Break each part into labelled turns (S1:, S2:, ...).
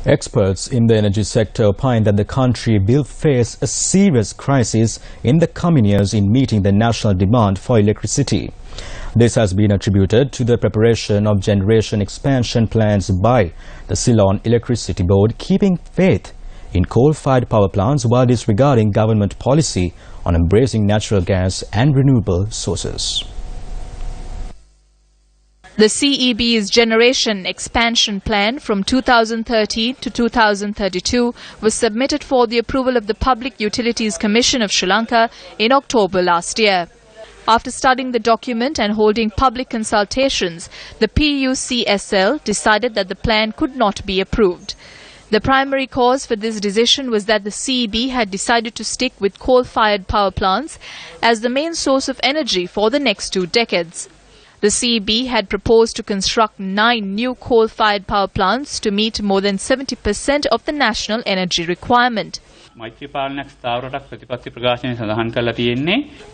S1: Experts in the energy sector opine that the country will face a serious crisis in the coming years in meeting the national demand for electricity. This has been attributed to the preparation of generation expansion plans by the Ceylon Electricity Board, keeping faith in coal-fired power plants while disregarding government policy on embracing natural gas and renewable sources.
S2: The CEB's generation expansion plan from 2013 to 2032 was submitted for the approval of the Public Utilities Commission of Sri Lanka in October last year. After studying the document and holding public consultations, the PUCSL decided that the plan could not be approved. The primary cause for this decision was that the CEB had decided to stick with coal-fired power plants as the main source of energy for the next 2 decades. The CEB had proposed to construct 9 new coal-fired power plants to meet more than 70% of the national energy requirement.
S3: The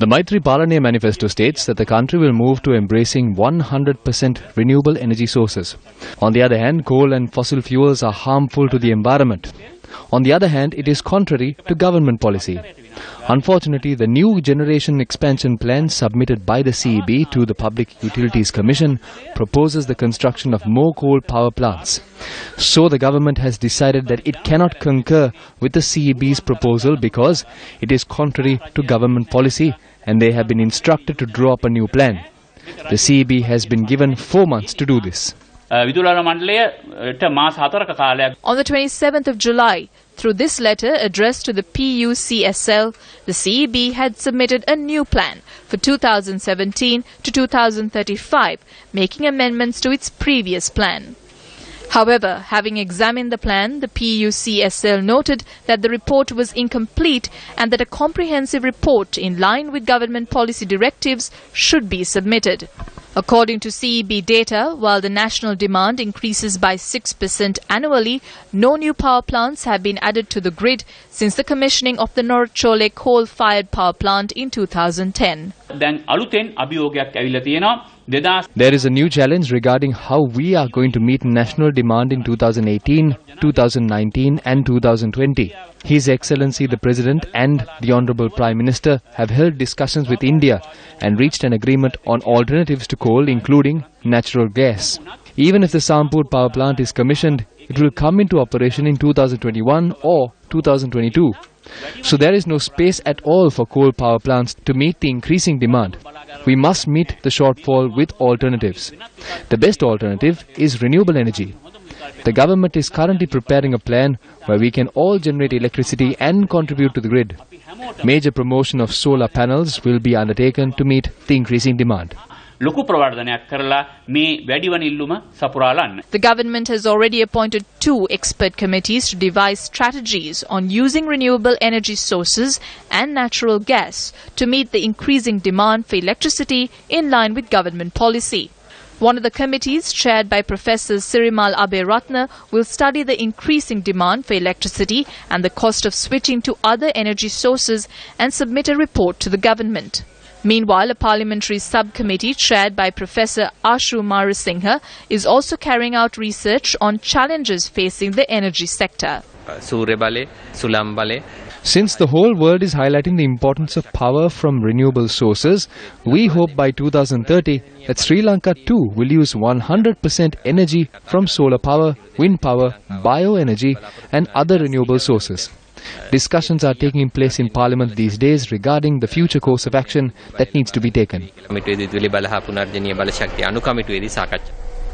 S3: Maitri Palane manifesto states that the country will move to embracing 100% renewable energy sources. On the other hand, coal and fossil fuels are harmful to the environment. On the other hand, it is contrary to government policy. Unfortunately, the new generation expansion plan submitted by the CEB to the Public Utilities Commission proposes the construction of more coal power plants. So the government has decided that it cannot concur with the CEB's proposal because it is contrary to government policy and they have been instructed to draw up a new plan. The CEB has been given 4 months to do this.
S2: On the 27th of July, through this letter addressed to the PUCSL, the CEB had submitted a new plan for 2017 to 2035, making amendments to its previous plan. However, having examined the plan, the PUCSL noted that the report was incomplete and that a comprehensive report in line with government policy directives should be submitted. According to CEB data, while the national demand increases by 6% annually, no new power plants have been added to the grid since the commissioning of the Norchole coal-fired power plant in 2010.
S3: There is a new challenge regarding how we are going to meet national demand in 2018, 2019 and 2020. His Excellency the President and the Honourable Prime Minister have held discussions with India and reached an agreement on alternatives to coal, including natural gas. Even if the Sampur power plant is commissioned, it will come into operation in 2021 or 2022. So there is no space at all for coal power plants to meet the increasing demand. We must meet the shortfall with alternatives. The best alternative is renewable energy. The government is currently preparing a plan where we can all generate electricity and contribute to the grid. Major promotion of solar panels will be undertaken to meet the increasing demand.
S2: The government has already appointed 2 expert committees to devise strategies on using renewable energy sources and natural gas to meet the increasing demand for electricity in line with government policy. One of the committees, chaired by Professor Sirimal Aberatna, will study the increasing demand for electricity and the cost of switching to other energy sources and submit a report to the government. Meanwhile, a parliamentary subcommittee chaired by Professor Ashu Marasinghe is also carrying out research on challenges facing the energy sector.
S3: Since the whole world is highlighting the importance of power from renewable sources, we hope by 2030 that Sri Lanka too will use 100% energy from solar power, wind power, bioenergy and other renewable sources. Discussions are taking place in Parliament these days regarding the future course of action that needs to be taken.